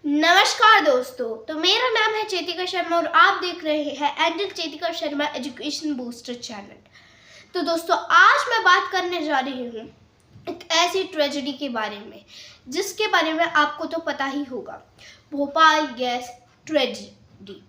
नमस्कार दोस्तों, तो मेरा नाम है चेतिका शर्मा और आप देख रहे हैं Angel Chetika Sharma education booster channel. तो दोस्तों, आज मैं बात करने जा रही हूँ एक ऐसी ट्रेजेडी के बारे में जिसके बारे में आपको तो पता ही होगा, भोपाल गैस ट्रेजेडी।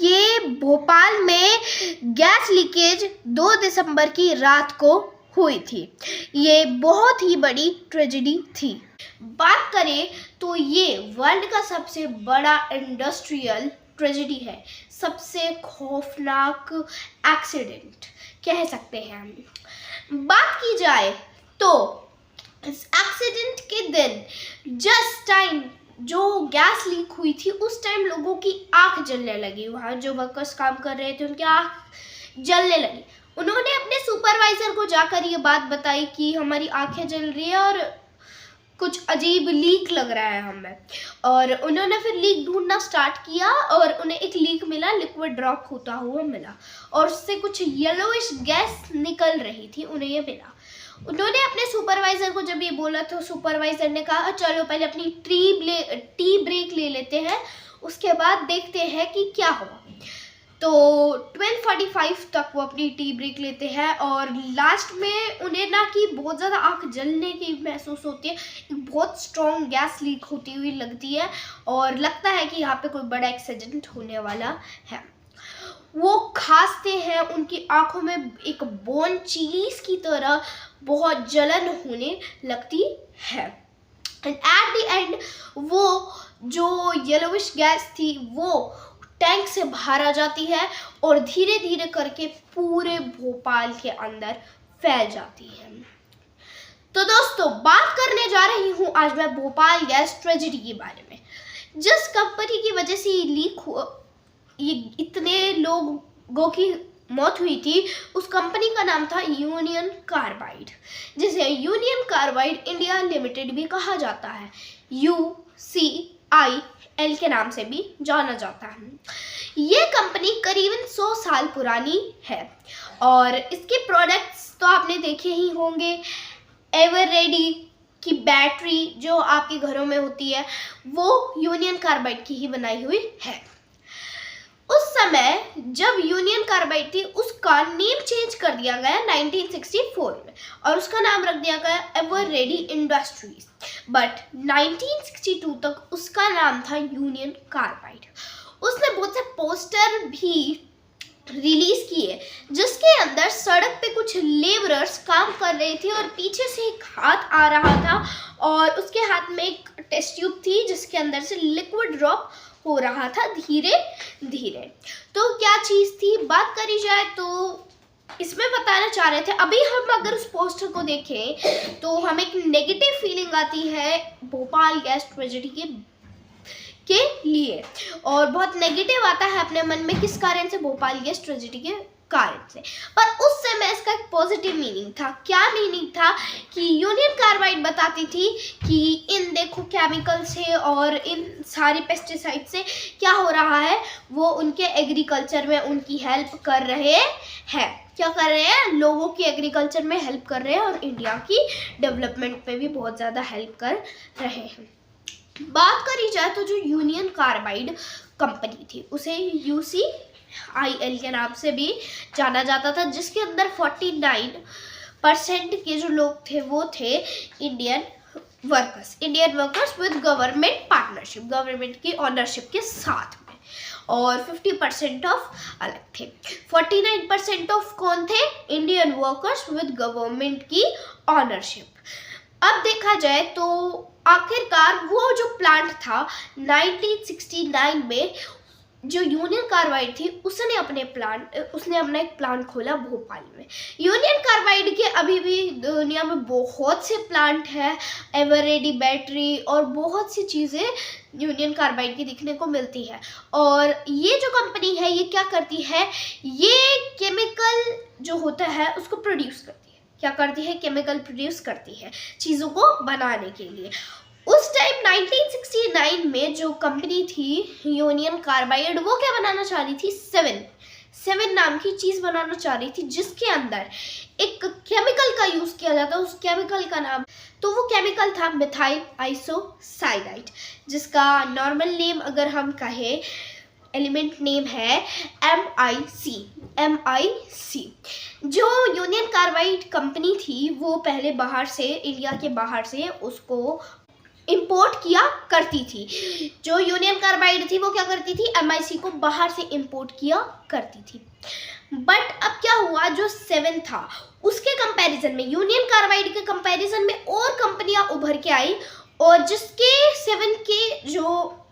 ये भोपाल में गैस लीकेज 2 दिसंबर की रात को हुई थी। ये बहुत ही बड़ी ट्रेजेडी थी। बात करें तो ये वर्ल्ड का सबसे बड़ा इंडस्ट्रियल ट्रेजेडी है, सबसे खौफनाक एक्सीडेंट कह सकते हैं हम। बात की जाए तो इस एक्सीडेंट के दिन जस्ट टाइम जो गैस लीक हुई थी उस टाइम लोगों की आंख जलने लगी। वहाँ जो वर्कर्स काम कर रहे थे उनकी आंख जलने लगी। उन्होंने अपने सुपरवाइजर को जाकर ये बात बताई कि हमारी आंखें जल रही है और कुछ अजीब लीक लग रहा है हमें। और उन्होंने फिर लीक ढूंढना स्टार्ट किया और उन्हें एक लीक मिला, लिक्विड ड्रॉप होता हुआ मिला और उससे कुछ येलोइश गैस निकल रही थी, उन्हें ये मिला। उन्होंने अपने सुपरवाइजर को जब ये बोला तो सुपरवाइजर ने कहा चलो पहले अपनी टी ब्रेक ले लेते हैं, उसके बाद देखते हैं कि क्या हुआ। तो 12:45 तक वो अपनी टी ब्रेक लेते हैं और लास्ट में उन्हें ना कि बहुत ज़्यादा आँख जलने की महसूस होती है, बहुत स्ट्रॉन्ग गैस लीक होती हुई लगती है और लगता है कि यहाँ पे कोई बड़ा एक्सीडेंट होने वाला है। वो खांसते हैं, उनकी आंखों में एक बोन चिलीज की तरह बहुत जलन होने लगती है। एंड एट द एंड वो जो येलोविश गैस थी वो टैंक से बाहर आ जाती है और धीरे धीरे करके पूरे भोपाल के अंदर फैल जाती है। तो दोस्तों, बात करने जा रही हूँ आज मैं भोपाल गैस ट्रेजेडी के बारे में। जिस कंपनी की वजह से ये लीक हुआ, ये इतने लोगों की मौत हुई थी, उस कंपनी का नाम था यूनियन कार्बाइड, जिसे यूनियन कार्बाइड इंडिया लिमिटेड भी कहा जाता है। UCIL के नाम से भी जाना जाता है। ये कंपनी करीबन 100 साल पुरानी है और इसके प्रोडक्ट्स तो आपने देखे ही होंगे। एवर रेडी की बैटरी जो आपके घरों में होती है वो यूनियन कार्बाइड की ही बनाई हुई है। उस समय जब यूनियन कार्बाइड थी उसका नेम चेंज कर दिया गया 1964 में और उसका नाम रख दिया गया एवर रेडी इंडस्ट्रीज। बट 1962 तक उसका नाम था यूनियन कार्बाइड। उसने बहुत से पोस्टर भी रिलीज किए जिसके अंदर सड़क पे कुछ लेबरर्स काम कर रहे थे और पीछे से एक हाथ आ रहा था और उसके हाथ में एक टेस्ट ट्यूब थी जिसके अंदर से लिक्विड ड्रॉप हो रहा था धीरे धीरे। तो क्या चीज़ थी, बात करी जाए तो इसमें बताना चाह रहे थे। अभी हम अगर उस पोस्टर को देखें तो हमें एक नेगेटिव फीलिंग आती है भोपाल गैस ट्रेजेडी के लिए और बहुत नेगेटिव आता है अपने मन में, किस कारण से, भोपाल गैस ट्रेजेडी के कारण से। पर उस समय इसका एक पॉजिटिव मीनिंग था। क्या मीनिंग था कि यूनियन कार्बाइड बताती थी कि इन देखो केमिकल से और इन सारे पेस्टिसाइड से क्या हो रहा है, वो उनके एग्रीकल्चर में उनकी हेल्प कर रहे हैं। क्या कर रहे हैं, लोगों की एग्रीकल्चर में हेल्प कर रहे हैं और इंडिया की डेवलपमेंट में भी बहुत ज़्यादा हेल्प कर रहे हैं। बात करी जाए तो जो यूनियन कार्बाइड कंपनी थी उसे UCIL के नाम से भी जाना जाता था, जिसके अंदर 49% के जो लोग थे वो थे Indian workers with government partnership, government की ऑनरशिप के साथ में, और 50% ऑफ अलग थे। 49% ऑफ कौन थे, इंडियन वर्कर्स विद गवर्नमेंट की ऑनरशिप। अब देखा जाए तो आखिरकार वो जो प्लांट था 1969 में जो यूनियन कार्बाइड थी उसने अपना एक प्लांट खोला भोपाल में। यूनियन कार्बाइड के अभी भी दुनिया में बहुत से प्लांट हैं, एवर रेडी बैटरी और बहुत सी चीज़ें यूनियन कार्बाइड की दिखने को मिलती है। और ये जो कंपनी है ये क्या करती है, ये केमिकल जो होता है उसको प्रोड्यूस करती है। क्या करती है, केमिकल प्रोड्यूस करती है चीज़ों को बनाने के लिए। उस टाइम 1969 में जो कंपनी थी यूनियन कार्बाइड वो क्या बनाना चाह रही थी, 7 नाम की चीज़ बनाना चाह रही थी, जिसके अंदर एक केमिकल का यूज़ किया जाता है। उस केमिकल का नाम, तो वो केमिकल था मिथाइल आइसोसाइनाइड, जिसका नॉर्मल नेम अगर हम कहें, एलिमेंट नेम है MIC। जो यूनियन कार्बाइड कंपनी थी वो पहले बाहर से, इंडिया के बाहर से उसको इंपोर्ट किया करती थी। जो यूनियन कार्बाइड थी वो क्या करती थी, MIC को बाहर से इंपोर्ट किया करती थी। बट अब क्या हुआ, जो 7 था उसके कंपैरिजन में, यूनियन कार्बाइड के कंपैरिजन में और कंपनियां उभर के आई, और जिसके 7 के जो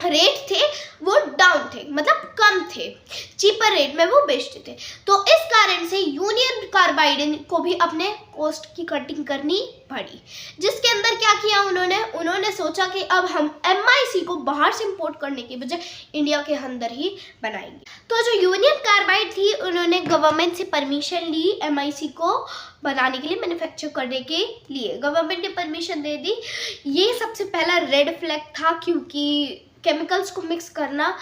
रेट थे वो डाउन थे, मतलब कम थे, चीपर रेट में वो बेचते थे। तो इस कारण से यूनियन कार्बाइड को भी अपने कॉस्ट की कटिंग करनी पड़ी, जिसके अंदर क्या किया उन्होंने सोचा कि अब हम MIC को बाहर से इंपोर्ट करने के बजाय इंडिया के अंदर ही बनाएंगे। तो जो यूनियन कार्बाइड थी, उन्होंने गवर्नमेंट से परमिशन ली MIC को बनाने के लिए, मैन्युफैक्चर करने के लिए गवर्नमेंट ने परमिशन दे दी। ये सबसे पहला रेड फ्लैग था, क्योंकि केमिकल्स को मिक्स करना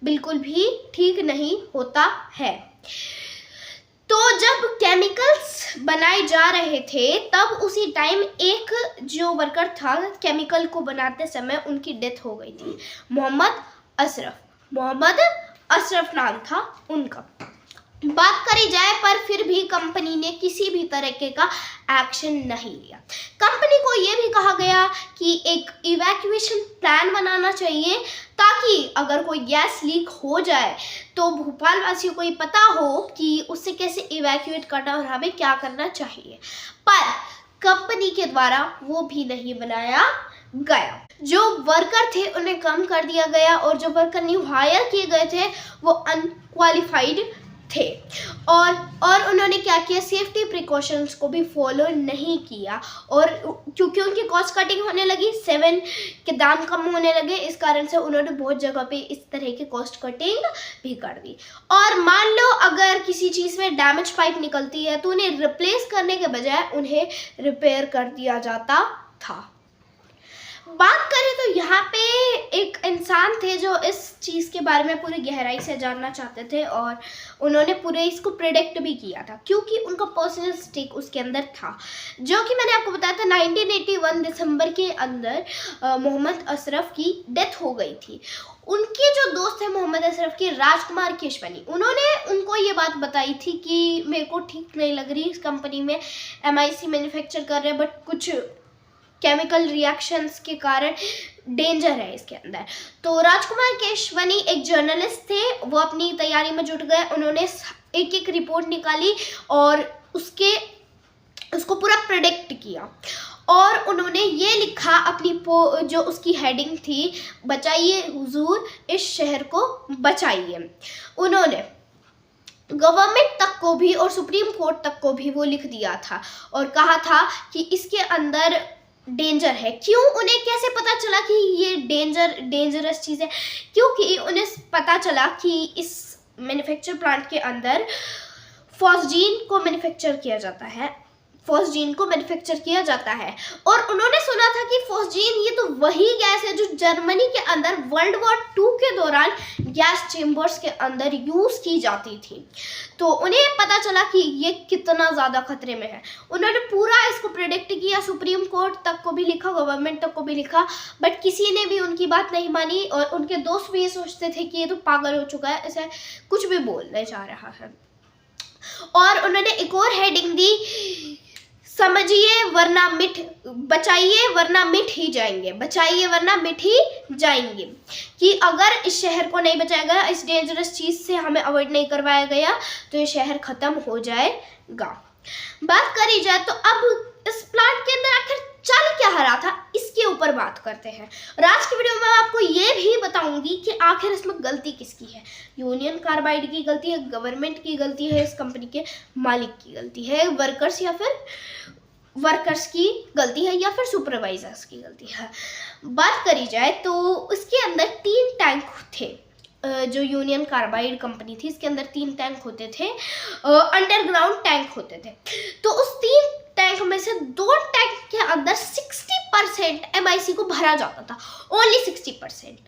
बिल्कुल भी ठीक नहीं होता है। तो जब केमिकल्स बनाए जा रहे थे, तब उसी टाइम एक जो वर्कर था केमिकल को बनाते समय, उनकी डेथ हो गई थी। मोहम्मद अशरफ नाम था उनका। बात करी जाए, पर फिर भी कंपनी ने किसी भी तरीके का एक्शन नहीं लिया। कंपनी को यह भी कहा गया कि एक इवैक्यूएशन प्लान बनाना चाहिए, ताकि अगर कोई गैस लीक हो जाए तो भोपाल वासियों को ये पता हो कि उससे कैसे इवैक्यूएट करना और हमें क्या करना चाहिए। पर कंपनी के द्वारा वो भी नहीं बनाया गया। जो वर्कर थे उन्हें कम कर दिया गया, और जो वर्कर न्यू हायर किए गए थे वो अनक्वालिफाइड थे, और उन्होंने क्या किया, सेफ्टी प्रिकॉशंस को भी फॉलो नहीं किया। और क्योंकि उनकी कॉस्ट कटिंग होने लगी, 7 के दाम कम होने लगे, इस कारण से उन्होंने बहुत जगह पे इस तरह की कॉस्ट कटिंग भी कर दी। और मान लो अगर किसी चीज़ में डैमेज पाइप निकलती है, तो उन्हें रिप्लेस करने के बजाय उन्हें रिपेयर कर दिया जाता था। बात करें तो यहाँ पे एक इंसान थे जो इस चीज़ के बारे में पूरी गहराई से जानना चाहते थे, और उन्होंने पूरे इसको प्रेडिक्ट भी किया था, क्योंकि उनका पर्सनल स्टेक उसके अंदर था। जो कि मैंने आपको बताया था, 1981 दिसंबर के अंदर मोहम्मद अशरफ की डेथ हो गई थी। उनके जो दोस्त थे मोहम्मद अशरफ के, राजकुमार केशवानी, उन्होंने उनको ये बात बताई थी कि मेरे को ठीक नहीं लग रही, इस कंपनी में MIC मैन्युफैक्चर कर रहे हैं, बट कुछ केमिकल रिएक्शंस के कारण डेंजर है इसके अंदर। तो राजकुमार केशवानी एक जर्नलिस्ट थे, वो अपनी तैयारी में जुट गए। उन्होंने एक एक रिपोर्ट निकाली और उसको पूरा प्रेडिक्ट किया, और उन्होंने ये लिखा अपनी जो उसकी हेडिंग थी, बचाइए हुजूर इस शहर को बचाइए। उन्होंने गवर्नमेंट तक को भी और सुप्रीम कोर्ट तक को भी वो लिख दिया था, और कहा था कि इसके अंदर डेंजर है। क्यों, उन्हें कैसे पता चला कि ये डेंजरस चीज़ है? क्योंकि उन्हें पता चला कि इस मैन्युफैक्चर प्लांट के अंदर फॉस्जीन को मैन्युफैक्चर किया जाता है, और उन्होंने सुना था कि फॉस्जीन ये तो वही गैस है जो जर्मनी के अंदर वर्ल्ड वॉर 2 के दौरान गैस चेम्बर्स के अंदर यूज़ की जाती थी। तो उन्हें पता चला कि ये कितना ज़्यादा खतरे में है। उन्होंने पूरा इसको प्रेडिक्ट किया, सुप्रीम कोर्ट तक को भी लिखा, गवर्नमेंट तक को भी लिखा, बट किसी ने भी उनकी बात नहीं मानी, और उनके दोस्त भी ये सोचते थे कि ये तो पागल हो चुका है, ऐसे कुछ भी बोलने जा रहा है। और उन्होंने एक और हेडिंग दी, समझिए वरना बचाइए वरना मिट ही जाएंगे, कि अगर इस शहर को नहीं बचाया गया, इस डेंजरस चीज़ से हमें अवॉइड नहीं करवाया गया, तो ये शहर ख़त्म हो जाएगा। बात करी जाए तो अब इस प्लांट के अंदर आखिर चल क्या रहा था, इसके ऊपर बात करते हैं। और आज की वीडियो में मैं आपको ये भी बताऊंगी कि आखिर इसमें गलती किसकी है। यूनियन कार्बाइड की गलती है, गवर्नमेंट की गलती है, इस कंपनी के मालिक की गलती है, वर्कर्स की गलती है, या फिर सुपरवाइजर्स की गलती है। बात करी जाए तो इसके अंदर 3 टैंक थे। जो यूनियन कार्बाइड कंपनी थी, इसके अंदर 3 टैंक होते थे, अंडरग्राउंड टैंक होते थे। तो उस 3 टैंक में से 2 टैंक के अंदर 60% MIC को भरा जाता था, ओनली 60%,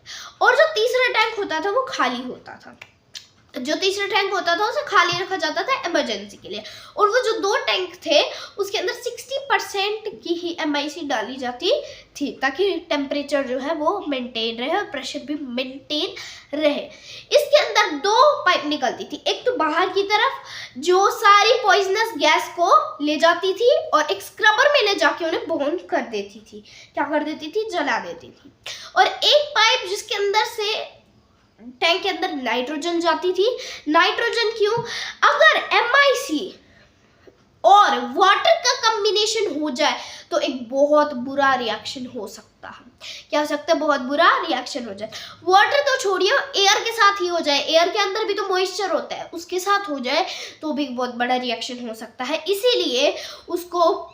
और जो तीसरा टैंक होता था वो खाली होता था। जो तीसरा टैंक होता था उसे खाली रखा जाता था इमरजेंसी के लिए, और वो जो 2 टैंक थे उसके अंदर 60% की ही MIC डाली जाती थी ताकि टेम्परेचर जो है वो मेंटेन रहे और प्रेशर भी मेंटेन रहे। इसके अंदर 2 पाइप निकलती थी, एक तो बाहर की तरफ जो सारी पॉइजनस गैस को ले जाती थी और एक स्क्रबर में ले जाके उन्हें बर्न कर देती थी, क्या कर देती थी, जला देती थी। और एक पाइप जिसके अंदर से टैंक के अंदर नाइट्रोजन जाती थी। नाइट्रोजन क्यों? अगर MIC और वाटर का कॉम्बिनेशन हो जाए तो एक बहुत बुरा रिएक्शन हो सकता है। क्या हो सकता है? बहुत बुरा रिएक्शन हो जाए। वाटर तो छोड़िए, एयर के साथ ही हो जाए, एयर के अंदर भी तो मॉइस्चर होता है, उसके साथ हो जाए तो भी बहुत बड़ा रिएक्शन हो सकता है। इसीलिए उसको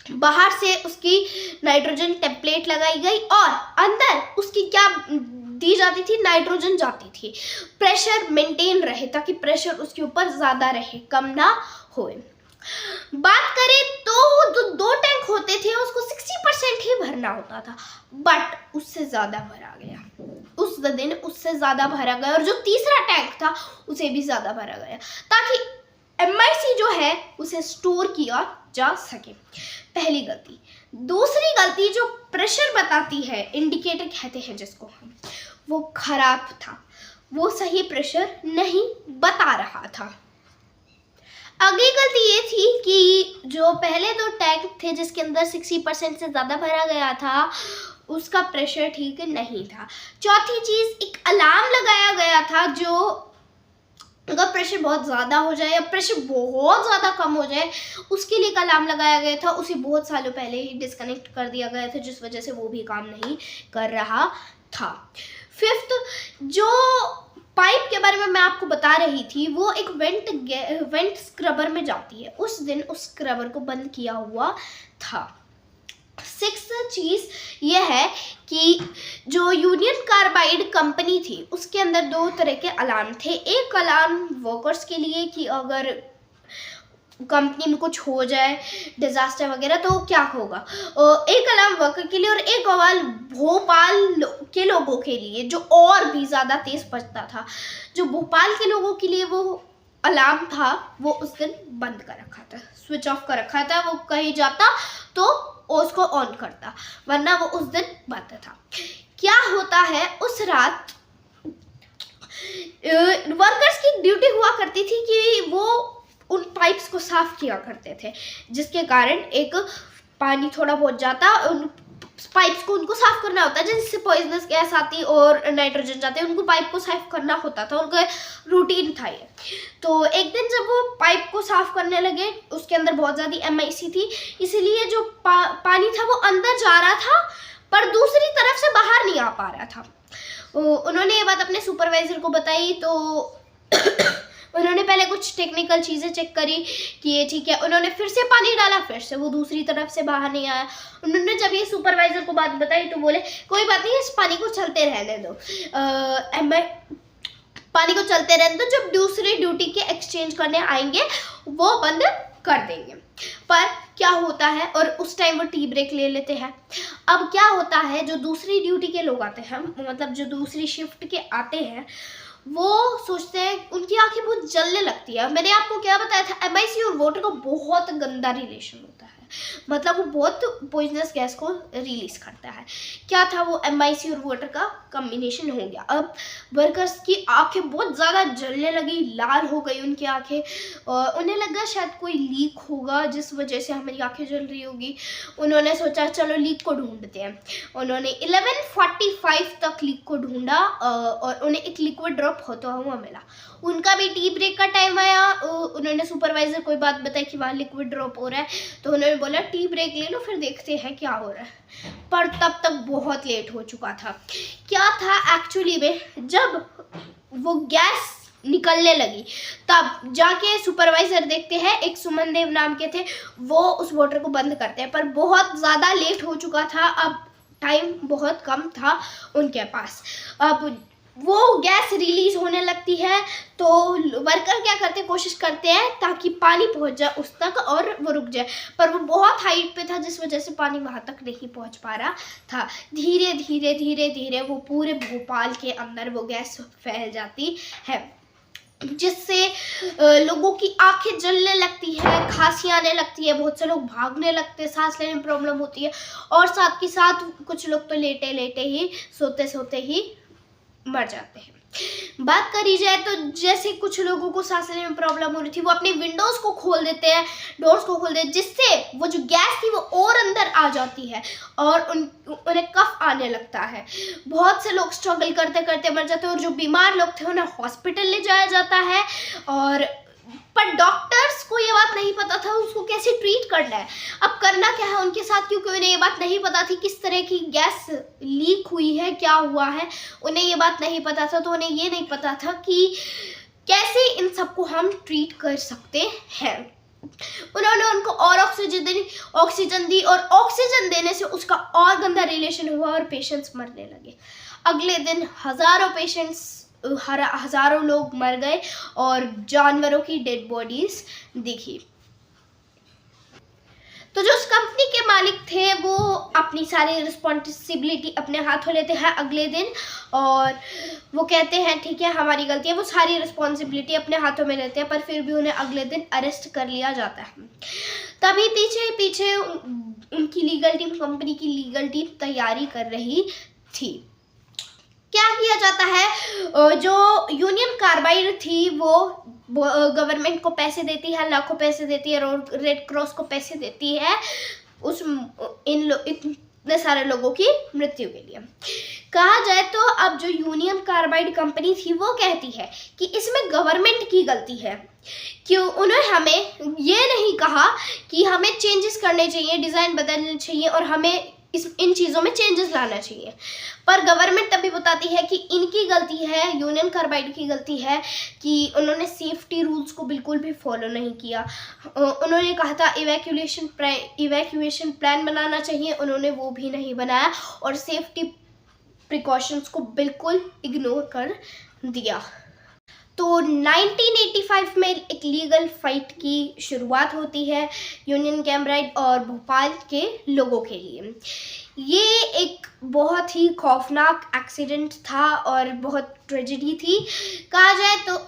बाहर से उसकी नाइट्रोजन टेम्पलेट लगाई गई और अंदर उसकी क्या दी जाती थी, नाइट्रोजन जाती थी, प्रेशर मेंटेन रहे ताकि प्रेशर उसके ऊपर ज़्यादा रहे, कम ना होए। बात करें तो जो 2 टैंक होते थे उसको 60% ही भरना होता था, बट उससे ज़्यादा भरा गया, उस दिन उससे ज़्यादा भरा गया, और जो तीसरा टैंक था उसे भी ज़्यादा भरा गया ताकि MIC जो है उसे स्टोर किया जा सके। पहली गलती। दूसरी गलती, जो प्रेशर बताती है, इंडिकेटर कहते हैं जिसको हम, वो खराब था, वो सही प्रेशर नहीं बता रहा था। अगली गलती ये थी कि जो पहले 2 टैंक थे जिसके अंदर 60% से ज़्यादा भरा गया था उसका प्रेशर ठीक नहीं था। चौथी चीज़, एक अलार्म लगाया गया था जो अगर प्रेशर बहुत ज़्यादा हो जाए या प्रेशर बहुत ज़्यादा कम हो जाए उसके लिए एक अलार्म लगाया गया था, उसे बहुत सालों पहले ही डिस्कनेक्ट कर दिया गया था जिस वजह से वो भी काम नहीं कर रहा था। 5th, जो पाइप के बारे में मैं आपको बता रही थी वो एक वेंट स्क्रबर में जाती है, उस दिन उस स्क्रबर को बंद किया हुआ था। 6th चीज़ ये है कि जो यूनियन कार्बाइड कंपनी थी उसके अंदर 2 तरह के अलार्म थे। एक अलार्म वर्कर्स के लिए कि अगर कंपनी में कुछ हो जाए, डिजास्टर वगैरह, तो क्या होगा। एक अलार्म वर्कर के लिए और एक अलार्म भोपाल के लोगों के लिए जो और भी ज़्यादा तेज़ बजता था। जो भोपाल के लोगों के लिए वो अलार्म था वो उस दिन बंद कर रखा था, स्विच ऑफ कर रखा था, वो कहीं जाता तो उसको ऑन करता, वरना वो उस दिन बंद था। क्या होता है, उस रात वर्कर्स की ड्यूटी हुआ करती थी कि वो उन पाइप्स को साफ किया करते थे, जिसके कारण एक पानी थोड़ा बहुत जाता, उन पाइप्स को उनको साफ करना होता है जिससे पॉइजनस गैस आती और नाइट्रोजन जाते, उनको पाइप को साफ करना होता था, उनका रूटीन था ये। तो एक दिन जब वो पाइप को साफ करने लगे, उसके अंदर बहुत ज़्यादा MIC थी, इसलिए जो पानी था वो अंदर जा रहा था पर दूसरी तरफ से बाहर नहीं आ पा रहा था। उन्होंने ये बात अपने सुपरवाइजर को बताई तो उन्होंने पहले कुछ टेक्निकल चीज़ें चेक करी कि ये ठीक है, उन्होंने फिर से पानी डाला, फिर से वो दूसरी तरफ से बाहर नहीं आया। उन्होंने जब ये सुपरवाइज़र को बात बताई तो बोले कोई बात नहीं, इस पानी को चलते रहने दो, पानी को चलते रहने दो, जब दूसरी ड्यूटी के एक्सचेंज करने आएंगे वो बंद कर देंगे। पर क्या होता है, और उस टाइम वो टी ब्रेक ले लेते हैं। अब क्या होता है, जो दूसरी ड्यूटी के लोग आते हैं, मतलब जो दूसरी शिफ्ट के आते हैं, वो सोचते हैं, उनकी आंखें बहुत जलने लगती है। मैंने आपको क्या बताया था, MIC और वाटर का बहुत गंदा रिलेशन होता है, मतलब वो बहुत पॉइजनस गैस को रिलीज करता है। क्या था, वो MIC और वाटर का कॉम्बिनेशन हो गया। अब वर्कर्स की आंखें बहुत ज़्यादा जलने लगी, लाल हो गई उनकी आंखें, और उन्हें लगा शायद कोई लीक होगा जिस वजह से हमारी आंखें जल रही होगी। उन्होंने सोचा चलो लीक को ढूंढते हैं। उन्होंने 11:45 तक लीक को ढूंढा और उन्हें एक लिक्विड ड्रॉप होता हुआ मिला। उनका भी टी ब्रेक का टाइम आया, उन्होंने सुपरवाइजर को बात बताई कि वहाँ लिक्विड ड्रॉप हो रहा है, तो उन्होंने बोला टी ब्रेक ले लो फिर देखते हैं क्या हो रहा है। पर तब तक बहुत लेट हो चुका था। क्या था एक्चुअली में, जब वो गैस निकलने लगी तब जाके सुपरवाइजर देखते हैं, एक सुमन देव नाम के थे, वो उस वाटर को बंद करते हैं, पर बहुत ज़्यादा लेट हो चुका था, अब टाइम बहुत कम था उनके पास। अब वो गैस रिलीज होने लगती है तो वर्कर क्या करते हैं, कोशिश करते हैं ताकि पानी पहुंच जाए उस तक और वो रुक जाए, पर वो बहुत हाइट पे था जिस वजह से पानी वहां तक नहीं पहुंच पा रहा था। धीरे धीरे धीरे धीरे वो पूरे भोपाल के अंदर वो गैस फैल जाती है। जिससे लोगों की आंखें जलने लगती है, खांसी आने लगती है, बहुत से लोग भागने लगते हैं, सांस लेने में प्रॉब्लम होती है, और साथ के साथ कुछ लोग तो लेटे लेटे ही, सोते सोते ही मर जाते हैं। बात करी जाए तो जैसे कुछ लोगों को सांस लेने में प्रॉब्लम हो रही थी, वो अपनी विंडोज को खोल देते हैं, डोर्स को खोल देते हैं, जिससे वो जो गैस थी वो और अंदर आ जाती है और उन्हें कफ आने लगता है। बहुत से लोग स्ट्रगल करते करते मर जाते हैं, और जो बीमार लोग थे उन्हें हॉस्पिटल ले जाया जाता है, और पर डॉक्टर्स को ये बात नहीं पता था उसको कैसे ट्रीट करना है। अब करना क्या है उनके साथ, क्योंकि उन्हें ये बात नहीं पता थी किस तरह की गैस लीक हुई है, क्या हुआ है, उन्हें ये बात नहीं पता था। तो उन्हें ये नहीं पता था कि कैसे इन सबको हम ट्रीट कर सकते हैं। उन्होंने उनको और ऑक्सीजन दी, और ऑक्सीजन देने से उसका और गंदा रिलेशन हुआ और पेशेंट्स मरने लगे। अगले दिन हजारों लोग मर गए और जानवरों की डेड बॉडीज दिखी। तो जो उस कंपनी के मालिक थे वो अपनी सारी रिस्पॉन्सिबिलिटी अपने हाथों लेते हैं अगले दिन, और वो कहते हैं ठीक है हमारी गलती है, वो सारी रिस्पॉन्सिबिलिटी अपने हाथों में लेते हैं, पर फिर भी उन्हें अगले दिन अरेस्ट कर लिया जाता है। तभी पीछे उनकी लीगल टीम, कंपनी की लीगल टीम तैयारी कर रही थी। क्या किया जाता है, जो यूनियन कार्बाइड थी वो गवर्नमेंट को पैसे देती है, लाखों पैसे देती है, और रेड क्रॉस को पैसे देती है इतने सारे लोगों की मृत्यु के लिए। कहा जाए तो अब जो यूनियन कार्बाइड कंपनी थी वो कहती है कि इसमें गवर्नमेंट की गलती है, क्यों उन्होंने हमें ये नहीं कहा कि हमें चेंजेस करने चाहिए, डिज़ाइन बदलने चाहिए, और हमें इन चीज़ों में चेंजेस लाना चाहिए। पर गवर्नमेंट तभी बताती है कि इनकी गलती है, यूनियन कार्बाइड की गलती है कि उन्होंने सेफ्टी रूल्स को बिल्कुल भी फॉलो नहीं किया। उन्होंने कहा था इवैक्यूएशन प्लान बनाना चाहिए, उन्होंने वो भी नहीं बनाया, और सेफ्टी प्रिकॉशंस को बिल्कुल इग्नोर कर दिया। तो 1985 में एक लीगल फाइट की शुरुआत होती है यूनियन कार्बाइड और भोपाल के लोगों के लिए। ये एक बहुत ही खौफनाक एक्सीडेंट था और बहुत ट्रेजेडी थी। कहा जाए तो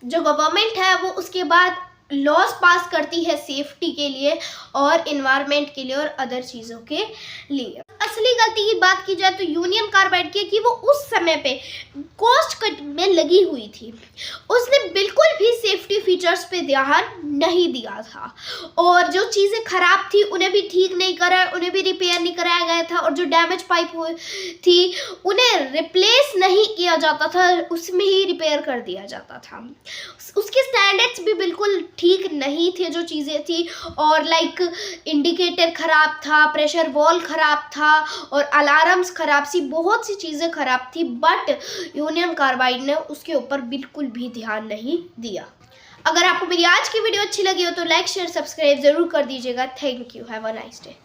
जो गवर्नमेंट है वो उसके बाद लॉज पास करती है सेफ्टी के लिए और इन्वायरमेंट के लिए और अदर चीज़ों के लिए। असली गलती की बात की जाए तो यूनियन कार्बाइड की कि वो उस समय पे कॉस्ट कट में लगी हुई थी, उसने बिल्कुल भी सेफ्टी फीचर्स पे ध्यान नहीं दिया था, और जो चीज़ें खराब थी उन्हें भी ठीक नहीं करा, उन्हें भी रिपेयर नहीं कराया गया था, और जो डैमेज पाइप थी उन्हें रिप्लेस नहीं किया जाता था, उसमें ही रिपेयर कर दिया जाता था। उसके स्टैंडर्ड्स भी बिल्कुल ठीक नहीं थे जो चीज़ें थी, और लाइक इंडिकेटर ख़राब था, प्रेशर वॉल ख़राब था, और अलार्म्स ख़राब सी, बहुत सी चीज़ें ख़राब थी, बट यूनियन कार्बाइड ने उसके ऊपर बिल्कुल भी ध्यान नहीं दिया। अगर आपको मेरी आज की वीडियो अच्छी लगी हो तो लाइक शेयर सब्सक्राइब ज़रूर कर दीजिएगा। Thank you, have a nice day.